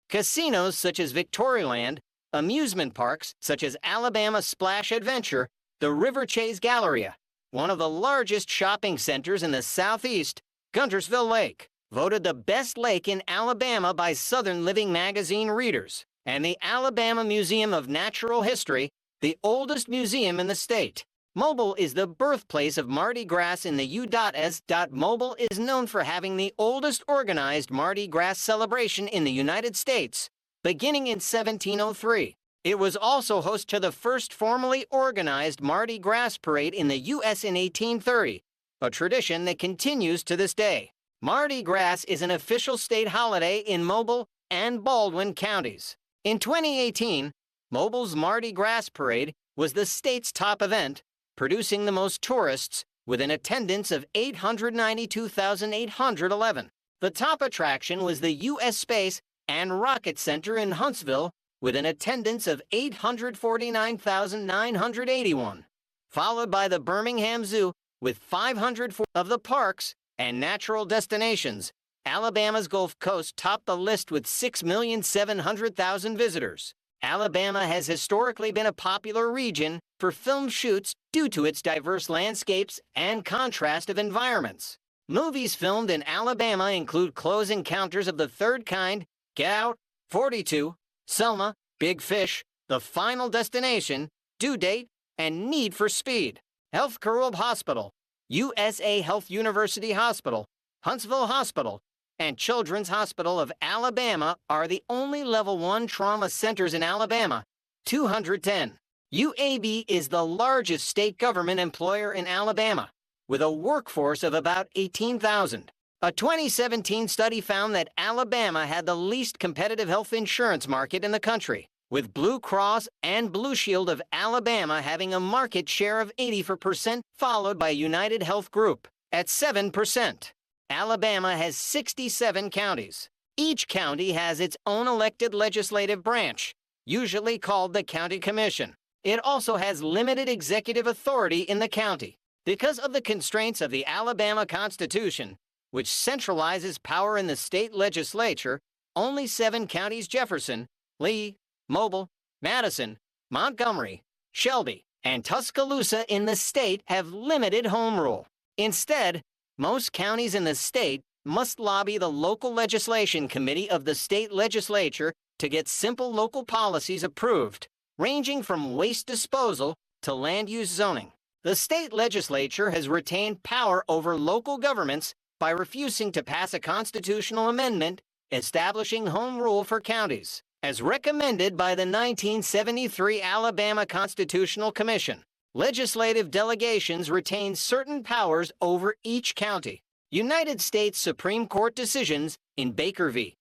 Casinos such as Victorialand, amusement parks such as Alabama Splash Adventure, the River Chase Galleria, one of the largest shopping centers in the Southeast, Guntersville Lake, voted the best lake in Alabama by Southern Living magazine readers, and the Alabama Museum of Natural History, the oldest museum in the state. Mobile is the birthplace of Mardi Gras in the U.S. Mobile is known for having the oldest organized Mardi Gras celebration in the United States, beginning in 1703. It was also host to the first formally organized Mardi Gras parade in the U.S. in 1830, a tradition that continues to this day. Mardi Gras is an official state holiday in Mobile and Baldwin counties. In 2018, Mobile's Mardi Gras parade was the state's top event, producing the most tourists with an attendance of 892,811. The top attraction was the U.S. Space and Rocket Center in Huntsville, with an attendance of 849,981, followed by the Birmingham Zoo with 504 of the parks and natural destinations. Alabama's Gulf Coast topped the list with 6,700,000 visitors. Alabama has historically been a popular region for film shoots due to its diverse landscapes and contrast of environments. Movies filmed in Alabama include Close Encounters of the Third Kind, Get Out, 42, Selma, Big Fish, The Final Destination, Due Date, and Need for Speed. Health Corrib Hospital, USA Health University Hospital, Huntsville Hospital, and Children's Hospital of Alabama are the only Level 1 trauma centers in Alabama. 210. UAB is the largest state government employer in Alabama, with a workforce of about 18,000. A 2017 study found that Alabama had the least competitive health insurance market in the country, with Blue Cross and Blue Shield of Alabama having a market share of 84%, followed by United Health Group at 7%. Alabama has 67 counties. Each county has its own elected legislative branch, usually called the County Commission. It also has limited executive authority in the county. Because of the constraints of the Alabama Constitution, which centralizes power in the state legislature, only 7 counties: Jefferson, Lee, Mobile, Madison, Montgomery, Shelby, and Tuscaloosa in the state have limited home rule. Instead, most counties in the state must lobby the local legislation committee of the state legislature to get simple local policies approved, ranging from waste disposal to land use zoning. The state legislature has retained power over local governments by refusing to pass a constitutional amendment establishing home rule for counties, as recommended by the 1973 Alabama Constitutional Commission. Legislative delegations retain certain powers over each county. United States Supreme Court decisions in Baker v.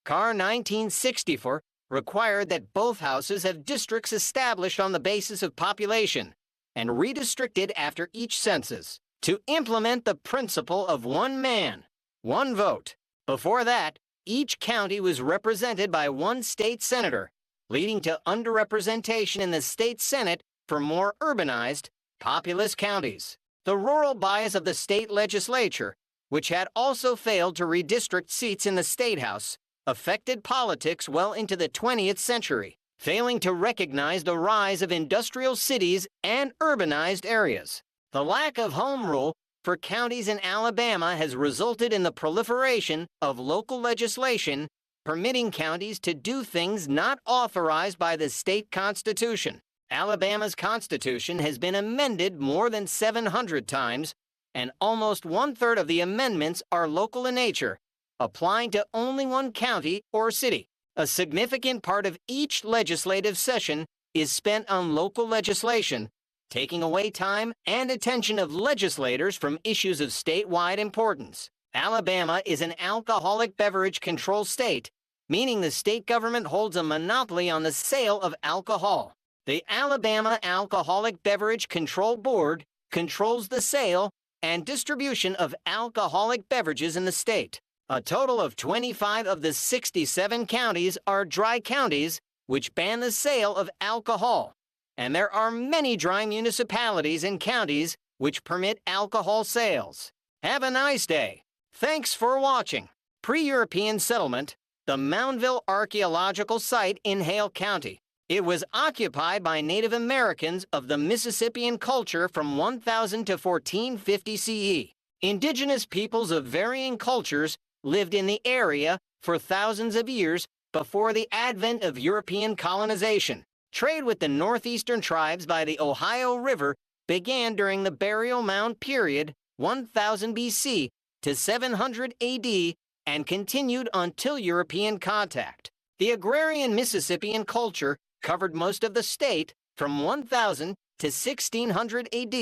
Carr 1964 required that both houses have districts established on the basis of population and redistricted after each census to implement the principle of one man, one vote. Before that, each county was represented by one state senator, leading to underrepresentation in the state Senate for more urbanized, populous counties. The rural bias of the state legislature, which had also failed to redistrict seats in the state house, affected politics well into the 20th century, failing to recognize the rise of industrial cities and urbanized areas. The lack of home rule for counties in Alabama has resulted in the proliferation of local legislation permitting counties to do things not authorized by the state constitution. Alabama's constitution has been amended more than 700 times, and almost one-third of the amendments are local in nature, applying to only one county or city. A significant part of each legislative session is spent on local legislation, taking away time and attention of legislators from issues of statewide importance. Alabama is an alcoholic beverage control state, meaning the state government holds a monopoly on the sale of alcohol. The Alabama Alcoholic Beverage Control Board controls the sale and distribution of alcoholic beverages in the state. A total of 25 of the 67 counties are dry counties, which ban the sale of alcohol. And there are many dry municipalities and counties which permit alcohol sales. Have a nice day. Thanks for watching. Pre-European settlement, the Moundville Archaeological Site in Hale County. It was occupied by Native Americans of the Mississippian culture from 1000 to 1450 CE. Indigenous peoples of varying cultures lived in the area for thousands of years before the advent of European colonization. Trade with the northeastern tribes by the Ohio River began during the burial mound period 1000 BC to 700 AD and continued until European contact. The agrarian Mississippian culture covered most of the state from 1000 to 1600 AD,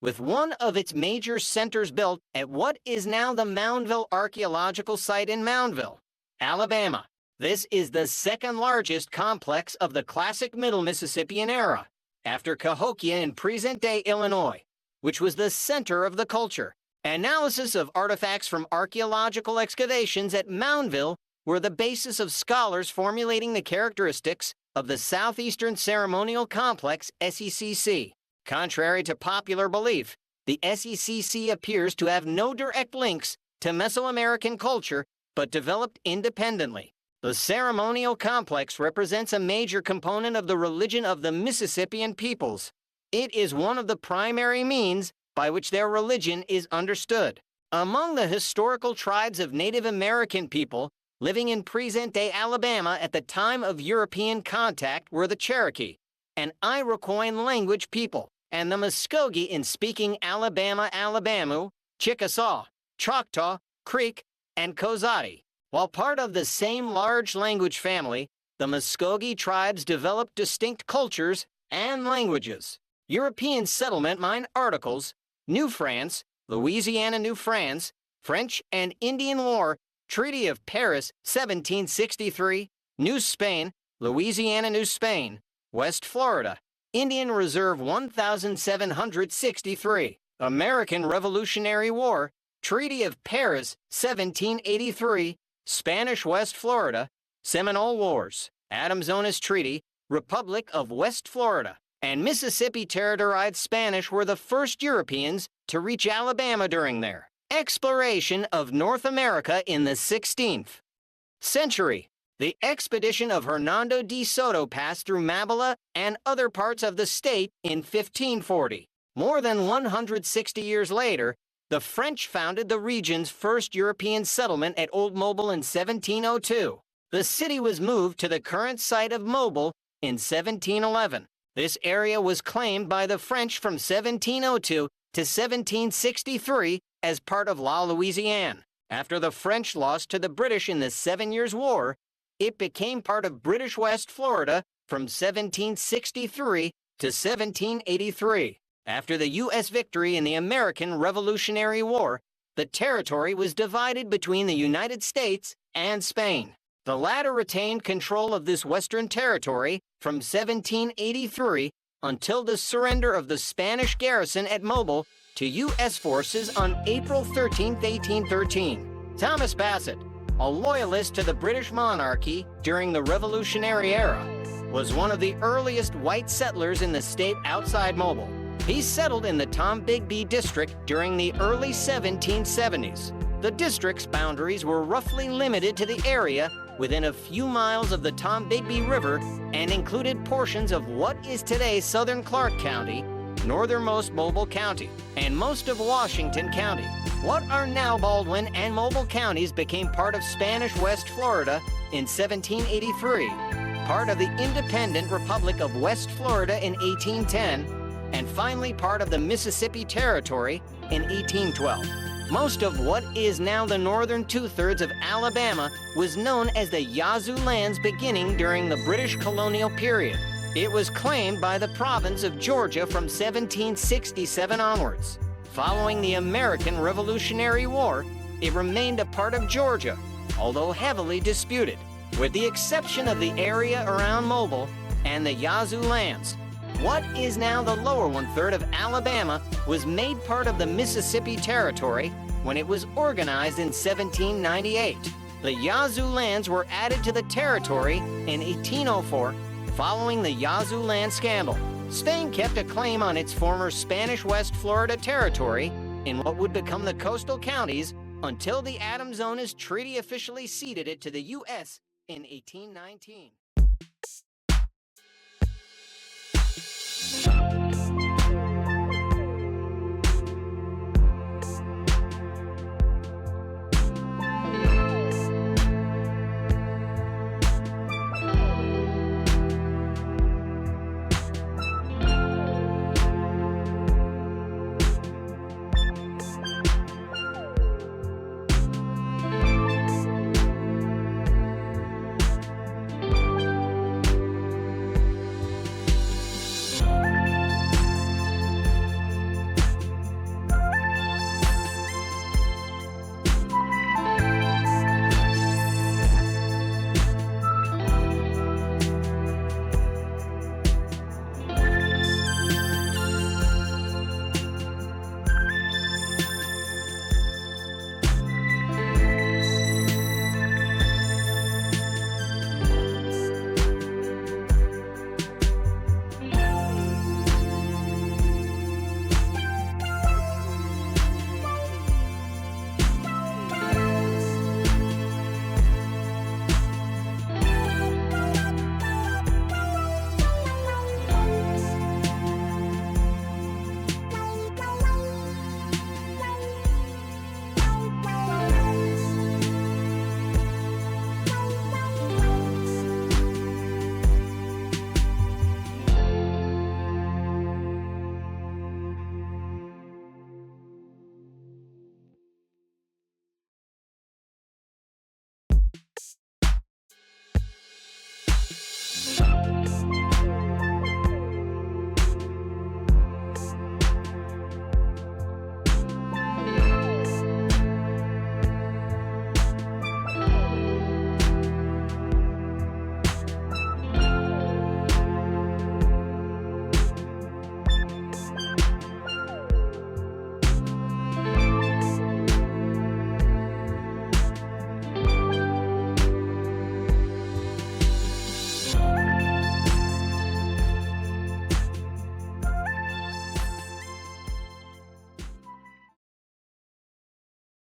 with one of its major centers built at what is now the Moundville Archaeological Site in Moundville, Alabama. This is the second largest complex of the classic Middle Mississippian era, after Cahokia in present-day Illinois, which was the center of the culture. Analysis of artifacts from archaeological excavations at Moundville were the basis of scholars formulating the characteristics of the Southeastern Ceremonial Complex, SECC. Contrary to popular belief, the SECC appears to have no direct links to Mesoamerican culture, but developed independently. The ceremonial complex represents a major component of the religion of the Mississippian peoples. It is one of the primary means by which their religion is understood. Among the historical tribes of Native American people living in present-day Alabama at the time of European contact were the Cherokee, an Iroquois language people, and the Muskogee in speaking Alabama, Chickasaw, Choctaw, Creek, and Cozati. While part of the same large language family, the Muskogee tribes developed distinct cultures and languages. European settlement mine articles, New France, Louisiana, New France, French and Indian War, Treaty of Paris, 1763, New Spain, Louisiana, New Spain, West Florida, Indian Reserve 1763, American Revolutionary War, Treaty of Paris, 1783, Spanish West Florida, Seminole Wars, Adams-Onis Treaty, Republic of West Florida, and Mississippi Territoried Spanish were the first Europeans to reach Alabama during their exploration of North America in the 16th century. The expedition of Hernando de Soto passed through Mabila and other parts of the state in 1540. More than 160 years later, the French founded the region's first European settlement at Old Mobile in 1702. The city was moved to the current site of Mobile in 1711. This area was claimed by the French from 1702 to 1763 as part of La Louisiane. After the French lost to the British in the 7 Years' War, it became part of British West Florida from 1763 to 1783. After the U.S. victory in the American Revolutionary War, the territory was divided between the United States and Spain. The latter retained control of this western territory from 1783 until the surrender of the Spanish garrison at Mobile to U.S. forces on April 13, 1813. Thomas Bassett, a loyalist to the British monarchy during the Revolutionary era, was one of the earliest white settlers in the state outside Mobile. He settled in the Tombigbee district during the early 1770s. The district's boundaries were roughly limited to the area within a few miles of the Tombigbee River and included portions of what is today southern Clark County, northernmost Mobile County, and most of Washington County. What are now Baldwin and Mobile counties became part of Spanish West Florida in 1783, part of the independent Republic of West Florida in 1810, and finally part of the Mississippi Territory in 1812. Most of what is now the northern two-thirds of Alabama was known as the Yazoo lands beginning during the British colonial period. It was claimed by the province of Georgia from 1767 onwards. Following the American Revolutionary War, it remained a part of Georgia, although heavily disputed, with the exception of the area around Mobile and the Yazoo lands. What is now the lower one-third of Alabama was made part of the Mississippi Territory when it was organized in 1798. The Yazoo lands were added to the territory in 1804 following the Yazoo land scandal. Spain kept a claim on its former Spanish West Florida territory in what would become the coastal counties until the Adams-Onis Treaty officially ceded it to the U.S. in 1819.